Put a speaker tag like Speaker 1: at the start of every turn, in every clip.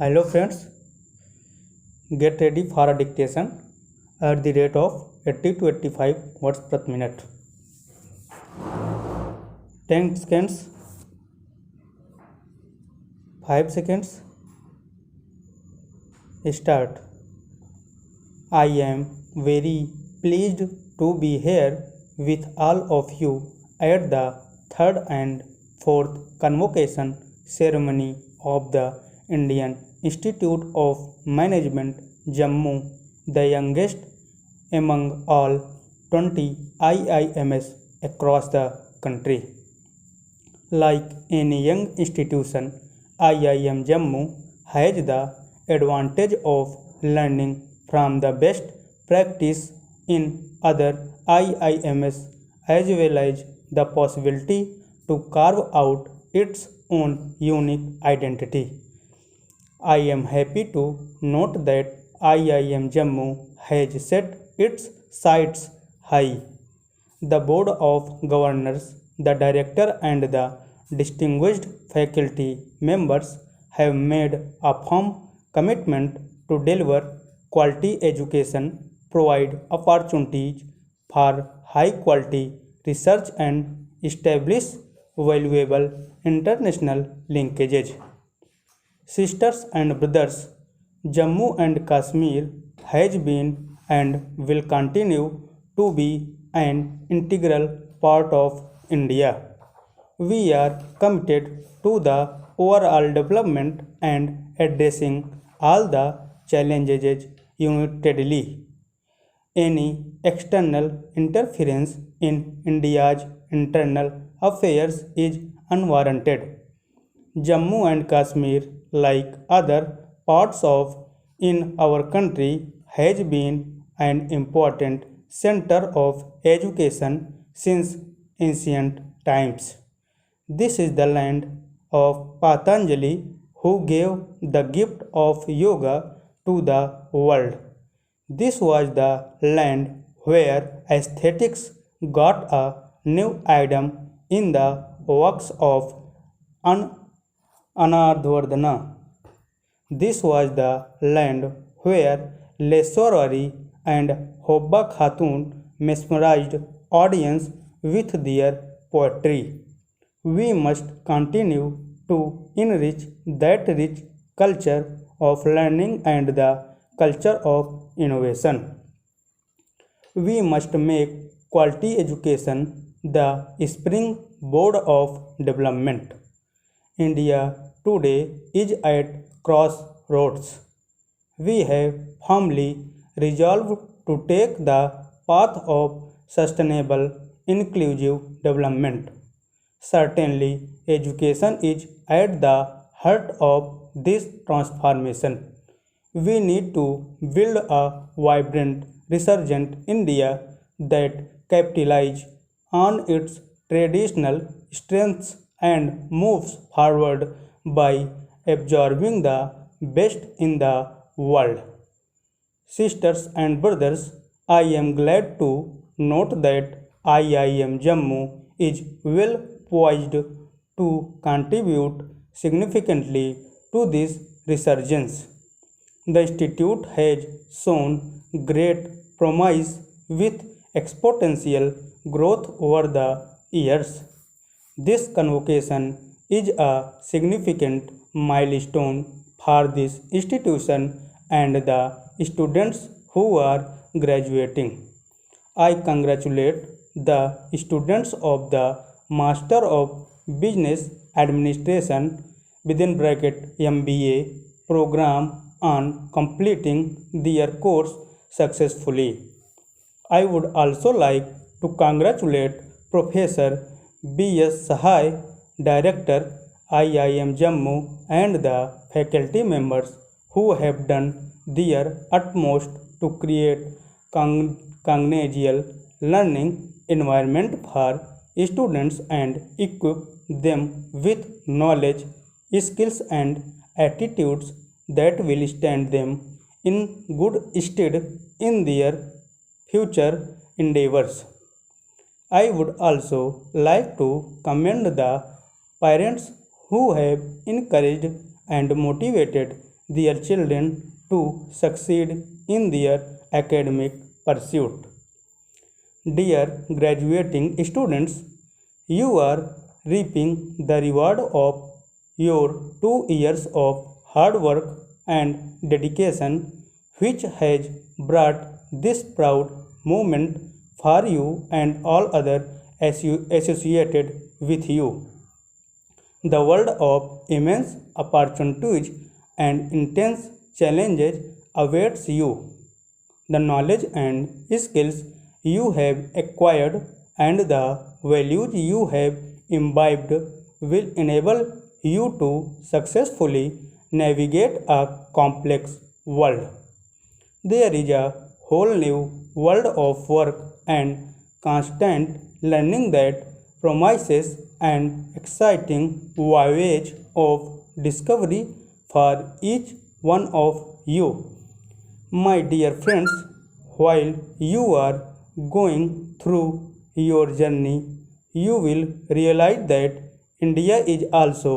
Speaker 1: Hello friends, get ready for a dictation at the rate of 80 to 85 words per minute. 10 seconds, 5 seconds, start. I am very pleased to be here with all of you at the third and fourth convocation ceremony of the Indian Institute of Management, Jammu, the youngest among all 20 IIMs across the country. Like any young institution, IIM Jammu has the advantage of learning from the best practice in other IIMs as well as the possibility to carve out its own unique identity. I am happy to note that IIM Jammu has set its sights high. The Board of Governors, the Director and the distinguished faculty members have made a firm commitment to deliver quality education, provide opportunities for high quality research and establish valuable international linkages. Sisters and brothers, Jammu and Kashmir has been and will continue to be an integral part of India. We are committed to the overall development and addressing all the challenges unitedly. Any external interference in India's internal affairs is unwarranted. Jammu and Kashmir, like other parts of in our country, has been an important center of education since ancient times. This is the land of Patanjali, who gave the gift of yoga to the world. This was the land where aesthetics got a new item in the works of Anardvardhana. This was the land where Leswarari and Hobba Khatun mesmerized audience with their poetry. We must continue to enrich that rich culture of learning and the culture of innovation. We must make quality education the springboard of development. India today is at crossroads. We have firmly resolved to take the path of sustainable, inclusive development. Certainly, education is at the heart of this transformation. We need to build a vibrant, resurgent India that capitalizes on its traditional strengths and moves forward by absorbing the best in the world. Sisters and brothers, I am glad to note that IIM Jammu is well poised to contribute significantly to this resurgence. The institute has shown great promise with exponential growth over the years. This convocation is a significant milestone for this institution and the students who are graduating. I congratulate the students of the Master of Business Administration (MBA) program on completing their course successfully. I would also like to congratulate Professor B.S. Sahai, Director, IIM Jammu, and the faculty members who have done their utmost to create congenial learning environment for students and equip them with knowledge, skills, and attitudes that will stand them in good stead in their future endeavors. I would also like to commend the parents who have encouraged and motivated their children to succeed in their academic pursuit. Dear graduating students, you are reaping the reward of your 2 years of hard work and dedication, which has brought this proud moment for you and all other associated with you. The world of immense opportunities and intense challenges awaits you. The knowledge and skills you have acquired and the values you have imbibed will enable you to successfully navigate a complex world. There is a whole new world of work and constant learning that promises an exciting voyage of discovery for each one of you. My dear friends, while you are going through your journey, you will realize that India is also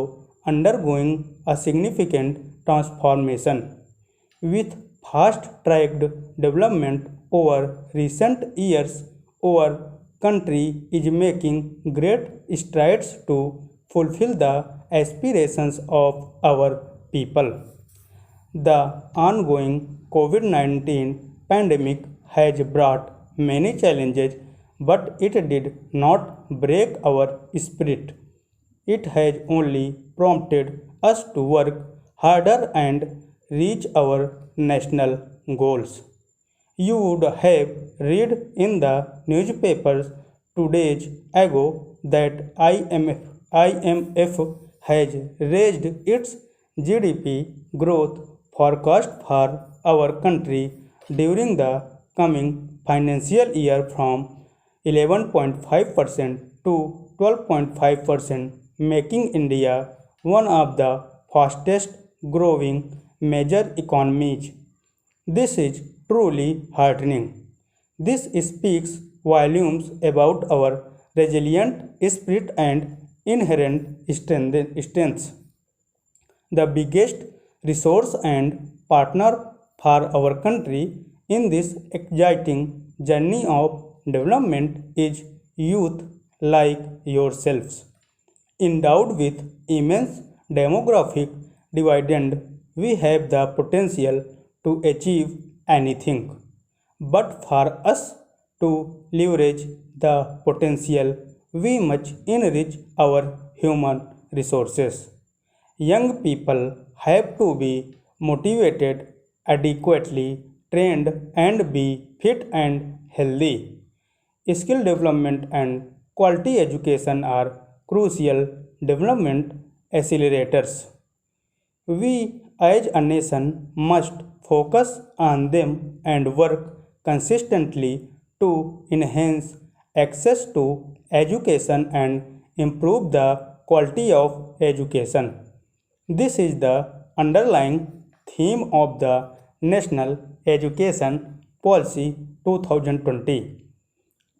Speaker 1: undergoing a significant transformation. With fast-tracked development over recent years, our country is making great strides to fulfill the aspirations of our people. The ongoing COVID-19 pandemic has brought many challenges, but it did not break our spirit. It has only prompted us to work harder and reach our national goals. You would have read in the newspapers 2 days ago that IMF has raised its GDP growth forecast for our country during the coming financial year from 11.5% to 12.5%, making India one of the fastest growing major economies. This is truly heartening. This speaks volumes about our resilient spirit and inherent strengths. The biggest resource and partner for our country in this exciting journey of development is youth like yourselves. Endowed with immense demographic dividend, we have the potential to achieve anything. But for us to leverage the potential, we must enrich our human resources. Young people have to be motivated, adequately trained, and be fit and healthy. Skill development and quality education are crucial development accelerators. We as a nation must focus on them and work consistently to enhance access to education and improve the quality of education. This is the underlying theme of the National Education Policy 2020.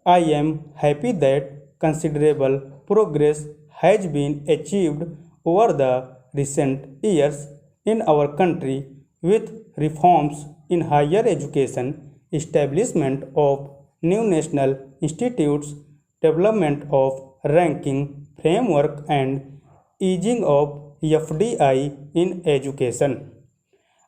Speaker 1: I am happy that considerable progress has been achieved over the recent years in our country with reforms in higher education, establishment of new national institutes, development of ranking framework, and easing of FDI in education.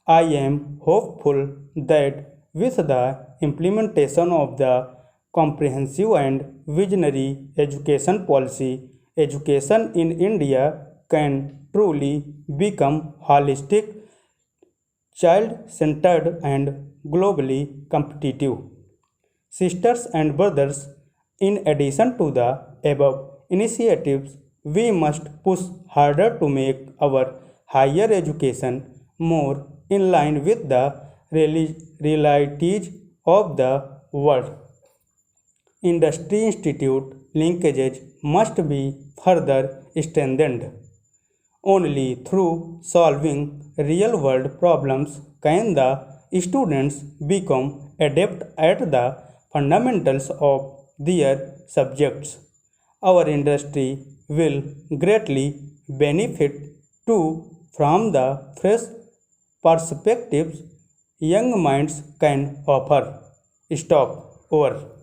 Speaker 1: I am hopeful that with the implementation of the comprehensive and visionary education policy, education in India can truly become holistic, child centered, and globally competitive. Sisters and brothers, in addition to the above initiatives, we must push harder to make our higher education more in line with the realities of the world. Industry institute linkages must be further strengthened. Only through solving real world problems can the students become adept at the fundamentals of their subjects. Our industry will greatly benefit too from the fresh perspectives young minds can offer. Stop. Over.